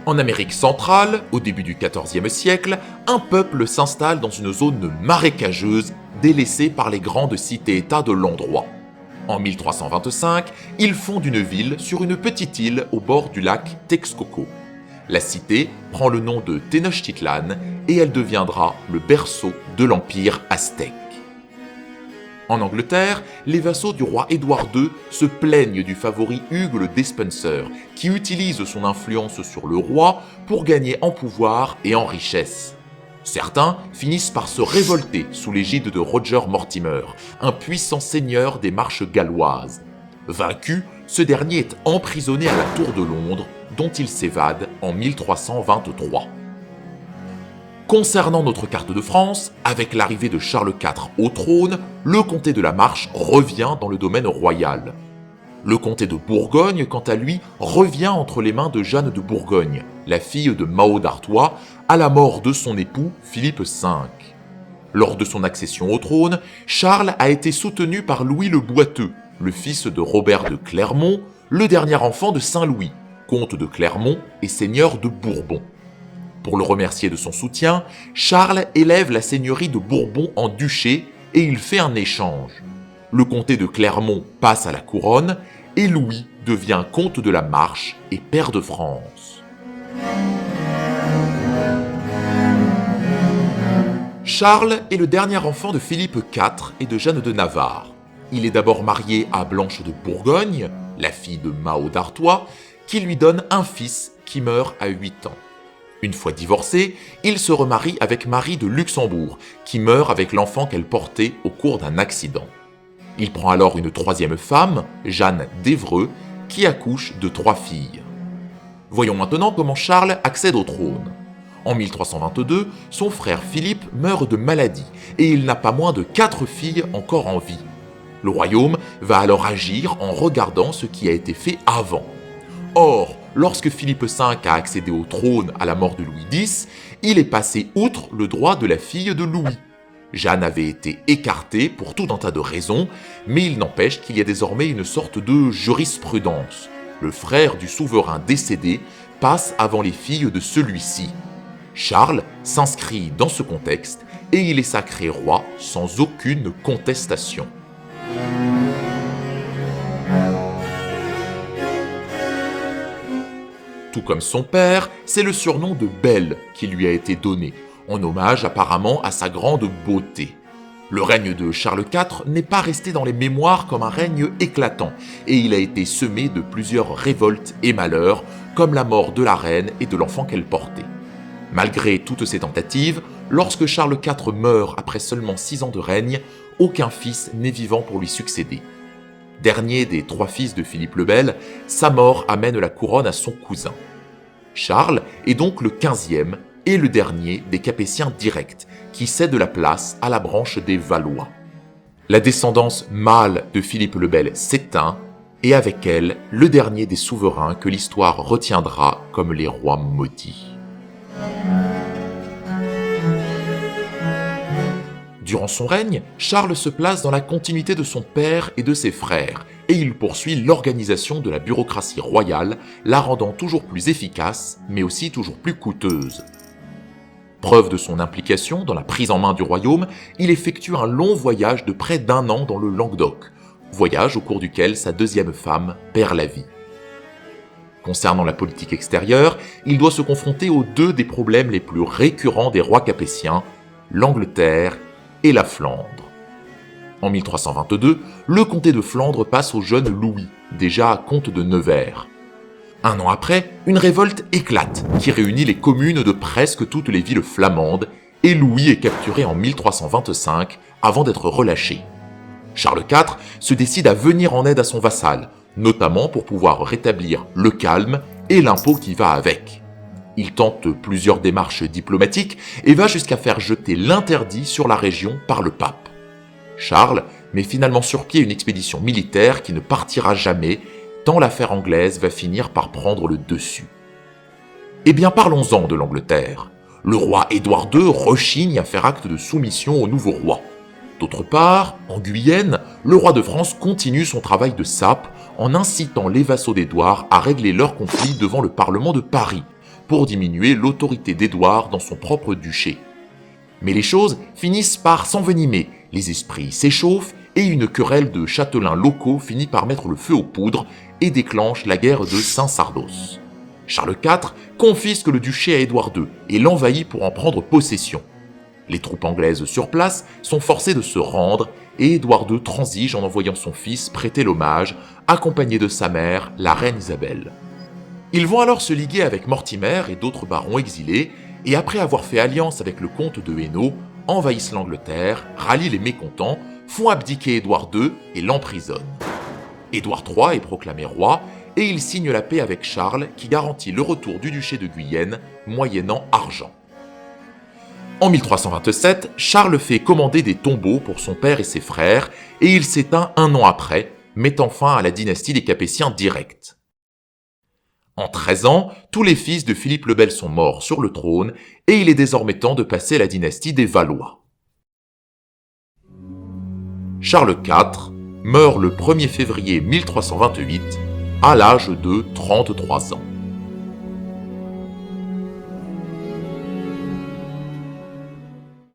En Amérique centrale, au début du XIVe siècle, un peuple s'installe dans une zone marécageuse délaissée par les grandes cités-États de l'endroit. En 1325, ils fondent une ville sur une petite île au bord du lac Texcoco. La cité prend le nom de Tenochtitlan et elle deviendra le berceau de l'empire aztèque. En Angleterre, les vassaux du roi Édouard II se plaignent du favori Hugues le Despenser, qui utilise son influence sur le roi pour gagner en pouvoir et en richesse. Certains finissent par se révolter sous l'égide de Roger Mortimer, un puissant seigneur des Marches galloises. Vaincu, ce dernier est emprisonné à la Tour de Londres, dont il s'évade en 1323. Concernant notre carte de France, avec l'arrivée de Charles IV au trône, le comté de la Marche revient dans le domaine royal. Le comté de Bourgogne, quant à lui, revient entre les mains de Jeanne de Bourgogne, la fille de Mao d'Artois, à la mort de son époux Philippe V. Lors de son accession au trône, Charles a été soutenu par Louis le Boiteux, le fils de Robert de Clermont, le dernier enfant de Saint-Louis, comte de Clermont et seigneur de Bourbon. Pour le remercier de son soutien, Charles élève la seigneurie de Bourbon en duché et il fait un échange. Le comté de Clermont passe à la couronne et Louis devient comte de la Marche et pair de France. Charles est le dernier enfant de Philippe IV et de Jeanne de Navarre. Il est d'abord marié à Blanche de Bourgogne, la fille de Mao d'Artois, qui lui donne un fils qui meurt à 8 ans. Une fois divorcé, il se remarie avec Marie de Luxembourg, qui meurt avec l'enfant qu'elle portait au cours d'un accident. Il prend alors une troisième femme, Jeanne d'Évreux, qui accouche de 3 filles. Voyons maintenant comment Charles accède au trône. En 1322, son frère Philippe meurt de maladie et il n'a pas moins de 4 filles encore en vie. Le royaume va alors agir en regardant ce qui a été fait avant. Or, lorsque Philippe V a accédé au trône à la mort de Louis X, il est passé outre le droit de la fille de Louis. Jeanne avait été écartée pour tout un tas de raisons, mais il n'empêche qu'il y a désormais une sorte de jurisprudence. Le frère du souverain décédé passe avant les filles de celui-ci. Charles s'inscrit dans ce contexte et il est sacré roi sans aucune contestation. Tout comme son père, c'est le surnom de Belle qui lui a été donné, en hommage apparemment à sa grande beauté. Le règne de Charles IV n'est pas resté dans les mémoires comme un règne éclatant, et il a été semé de plusieurs révoltes et malheurs, comme la mort de la reine et de l'enfant qu'elle portait. Malgré toutes ces tentatives, lorsque Charles IV meurt après seulement 6 ans de règne, aucun fils n'est vivant pour lui succéder. Dernier des 3 fils de Philippe le Bel, sa mort amène la couronne à son cousin. Charles est donc le 15e et le dernier des Capétiens directs, qui cède la place à la branche des Valois. La descendance mâle de Philippe le Bel s'éteint, et avec elle, le dernier des souverains que l'histoire retiendra comme les rois maudits. Durant son règne, Charles se place dans la continuité de son père et de ses frères, et il poursuit l'organisation de la bureaucratie royale, la rendant toujours plus efficace, mais aussi toujours plus coûteuse. Preuve de son implication dans la prise en main du royaume, il effectue un long voyage de près d'1 an dans le Languedoc, voyage au cours duquel sa deuxième femme perd la vie. Concernant la politique extérieure, il doit se confronter aux 2 des problèmes les plus récurrents des rois capétiens, l'Angleterre et la Flandre. En 1322, le comté de Flandre passe au jeune Louis, déjà comte de Nevers. 1 an après, une révolte éclate qui réunit les communes de presque toutes les villes flamandes et Louis est capturé en 1325 avant d'être relâché. Charles IV se décide à venir en aide à son vassal, notamment pour pouvoir rétablir le calme et l'impôt qui va avec. Il tente plusieurs démarches diplomatiques et va jusqu'à faire jeter l'interdit sur la région par le pape. Charles met finalement sur pied une expédition militaire qui ne partira jamais, tant l'affaire anglaise va finir par prendre le dessus. Eh bien parlons-en de l'Angleterre. Le roi Édouard II rechigne à faire acte de soumission au nouveau roi. D'autre part, en Guyenne, le roi de France continue son travail de sape en incitant les vassaux d'Édouard à régler leurs conflits devant le Parlement de Paris, pour diminuer l'autorité d'Édouard dans son propre duché. Mais les choses finissent par s'envenimer, les esprits s'échauffent et une querelle de châtelains locaux finit par mettre le feu aux poudres et déclenche la guerre de Saint-Sardos. Charles IV confisque le duché à Édouard II et l'envahit pour en prendre possession. Les troupes anglaises sur place sont forcées de se rendre et Édouard II transige en envoyant son fils prêter l'hommage, accompagné de sa mère, la reine Isabelle. Ils vont alors se liguer avec Mortimer et d'autres barons exilés et après avoir fait alliance avec le comte de Hainaut, envahissent l'Angleterre, rallient les mécontents, font abdiquer Édouard II et l'emprisonnent. Édouard III est proclamé roi et il signe la paix avec Charles qui garantit le retour du duché de Guyenne moyennant argent. En 1327, Charles fait commander des tombeaux pour son père et ses frères et il s'éteint un an après, mettant fin à la dynastie des Capétiens directs. En 13 ans, tous les fils de Philippe le Bel sont morts sur le trône et il est désormais temps de passer à la dynastie des Valois. Charles IV meurt le 1er février 1328 à l'âge de 33 ans.